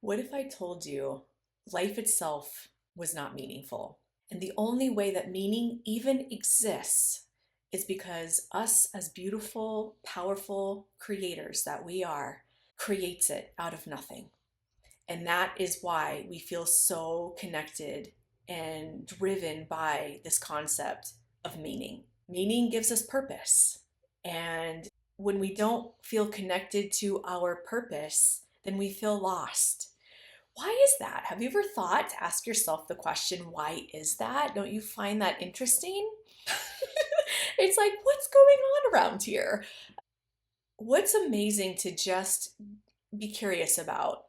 What if I told you life itself was not meaningful? And the only way that meaning even exists is because us, as beautiful, powerful creators that we are, creates it out of nothing. And that is why we feel so connected and driven by this concept of meaning. Meaning gives us purpose. And when we don't feel connected to our purpose, then we feel lost. Why is that? Have you ever thought to ask yourself the question, why is that? Don't you find that interesting? It's like, what's going on around here? What's amazing to just be curious about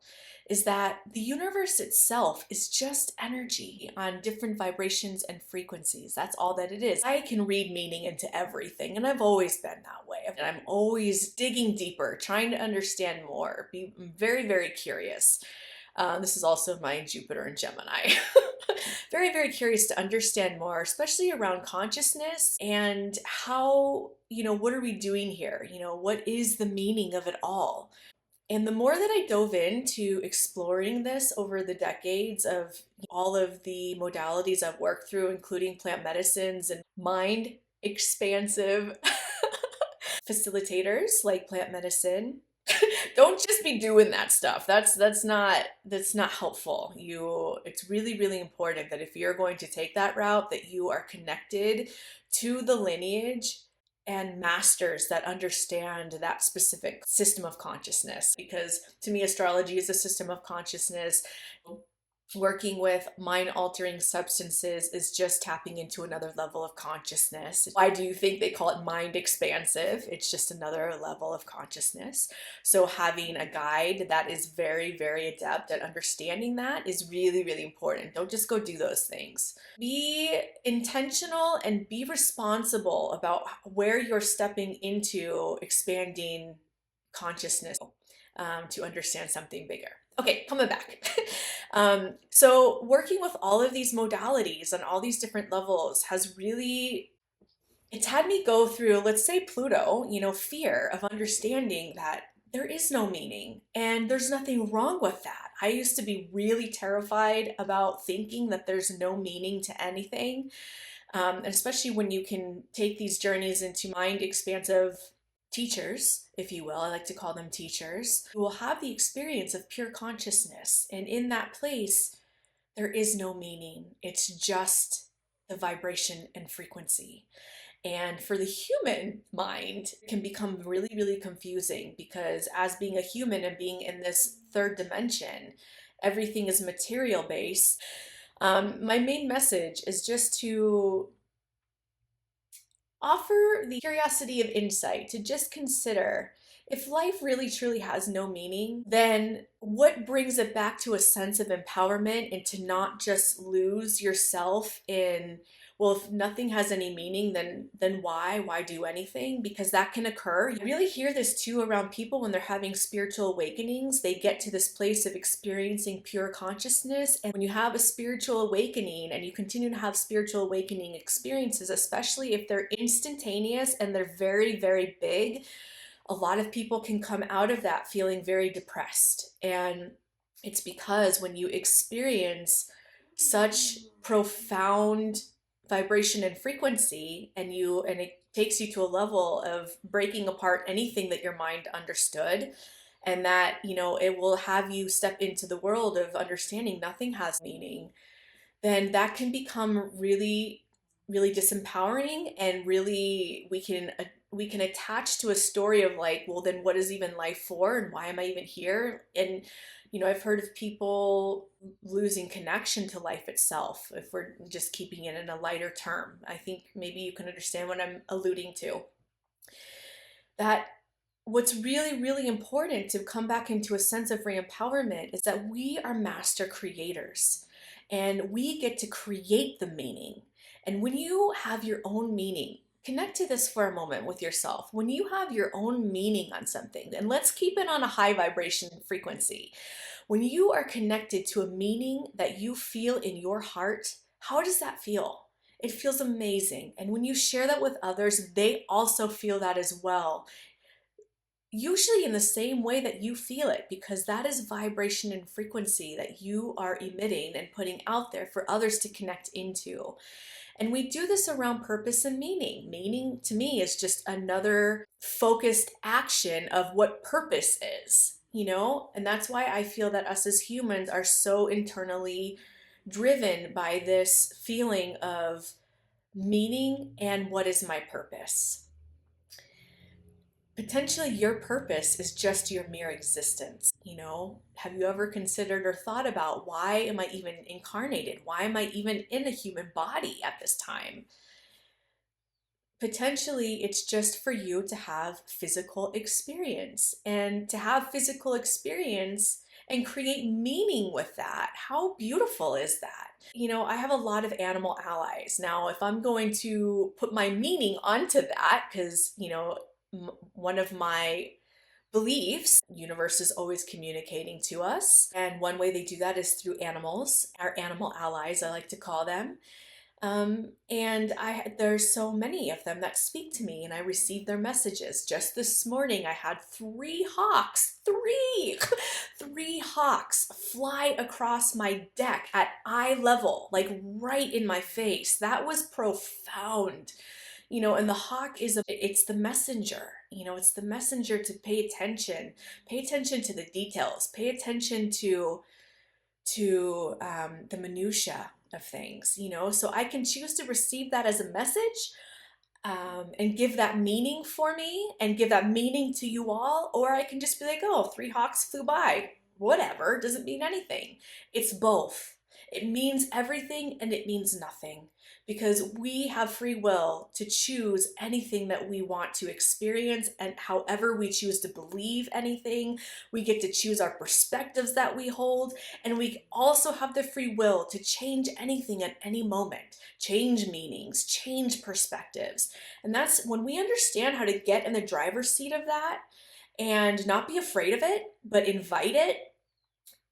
is that the universe itself is just energy on different vibrations and frequencies. That's all that it is. I can read meaning into everything, and I've always been that way. And I'm always digging deeper, trying to understand more, be very, very curious. This is also my Jupiter and Gemini. Very, very curious to understand more, especially around consciousness and how, what are we doing here? What is the meaning of it all? And the more that I dove into exploring this over the decades of all of the modalities I've worked through, including plant medicines and mind expansive facilitators like plant medicine, don't just be doing that stuff. That's not helpful. It's really, really important that if you're going to take that route, that you are connected to the lineage and masters that understand that specific system of consciousness. Because to me, astrology is a system of consciousness. Working with mind altering substances is just tapping into another level of consciousness. Why do you think they call it mind expansive? It's just another level of consciousness. So having a guide that is very, very adept at understanding that is really, really important. Don't just go do those things. Be intentional and be responsible about where you're stepping into expanding consciousness to understand something bigger. Okay, coming back. So working with all of these modalities on all these different levels has really, it's had me go through, let's say Pluto, fear of understanding that there is no meaning and there's nothing wrong with that. I used to be really terrified about thinking that there's no meaning to anything. And especially when you can take these journeys into mind expansive teachers, if you will, I like to call them teachers, who will have the experience of pure consciousness. And in that place, there is no meaning. It's just the vibration and frequency. And for the human mind, it can become really, really confusing because as being a human and being in this third dimension, everything is material based. My main message is just to offer the curiosity of insight to just consider if life really truly has no meaning, then what brings it back to a sense of empowerment and to not just lose yourself in, well, if nothing has any meaning, then why do anything? Because that can occur. You really hear this too around people when they're having spiritual awakenings. They get to this place of experiencing pure consciousness. And when you have a spiritual awakening and you continue to have spiritual awakening experiences, especially if they're instantaneous and they're very, very big, a lot of people can come out of that feeling very depressed. And it's because when you experience such profound vibration and frequency and it takes you to a level of breaking apart anything that your mind understood, and that it will have you step into the world of understanding nothing has meaning, then that can become really, really disempowering. And really we can attach to a story of like, well, then what is even life for and why am I even here? And I've heard of people losing connection to life itself, if we're just keeping it in a lighter term. I think maybe you can understand what I'm alluding to. That what's really, really important to come back into a sense of re-empowerment is that we are master creators and we get to create the meaning. And when you have your own meaning, connect to this for a moment with yourself. When you have your own meaning on something, and let's keep it on a high vibration frequency. When you are connected to a meaning that you feel in your heart, how does that feel? It feels amazing. And when you share that with others, they also feel that as well. usually in the same way that you feel it, because that is vibration and frequency that you are emitting and putting out there for others to connect into. And we do this around purpose and meaning. Meaning to me is just another focused action of what purpose is, you know? And that's why I feel that us as humans are so internally driven by this feeling of meaning and what is my purpose. Potentially your purpose is just your mere existence. You know, have you ever considered or thought about, why am I even incarnated? Why am I even in a human body at this time? Potentially it's just for you to have physical experience, and to have physical experience and create meaning with that. How beautiful is that? You know, I have a lot of animal allies. Now, if I'm going to put my meaning onto that, because, you know, one of my beliefs, universe is always communicating to us, and one way they do that is through animals, our animal allies, I like to call them. And there's so many of them that speak to me, and I receive their messages. Just this morning, I had three hawks fly across my deck at eye level, like right in my face. That was profound. You know, and the hawk it's the messenger. You know, it's the messenger to pay attention to the details, pay attention to the minutia of things, you know. So I can choose to receive that as a message, and give that meaning for me and give that meaning to you all, or I can just be like, oh, three hawks flew by. Whatever, doesn't mean anything. It's both. It means everything and it means nothing, because we have free will to choose anything that we want to experience, and however we choose to believe anything. We get to choose our perspectives that we hold, and we also have the free will to change anything at any moment, change meanings, change perspectives. And that's when we understand how to get in the driver's seat of that and not be afraid of it, but invite it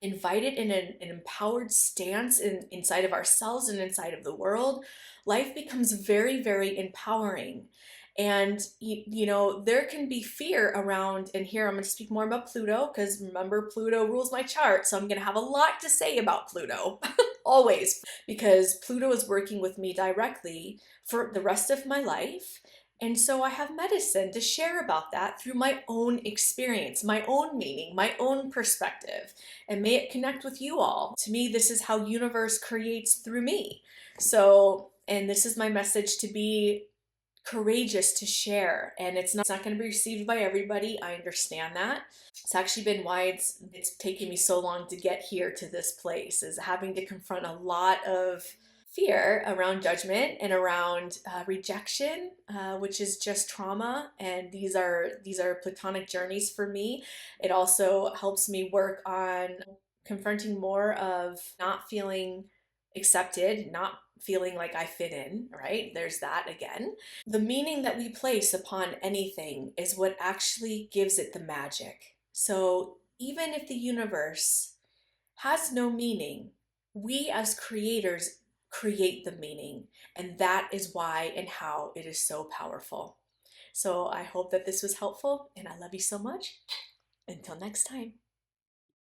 in an empowered stance inside of ourselves and inside of the world. Life becomes very, very empowering. And, you know, there can be fear around, and here I'm going to speak more about Pluto, because remember, Pluto rules my chart. So I'm going to have a lot to say about Pluto, always, because Pluto is working with me directly for the rest of my life. And so I have medicine to share about that through my own experience, my own meaning, my own perspective, and may it connect with you all. To me, this is how universe creates through me. So, and this is my message, to be courageous to share. And it's not going to be received by everybody. I understand that. It's actually been why it's taken me so long to get here to this place, is having to confront a lot of fear around judgment and around rejection, which is just trauma. And these are platonic journeys for me. It also helps me work on confronting more of not feeling accepted, not feeling like I fit in, right? There's that again. The meaning that we place upon anything is what actually gives it the magic. So even if the universe has no meaning, we as creators create the meaning. And that is why and how it is so powerful. So I hope that this was helpful, and I love you so much. Until next time.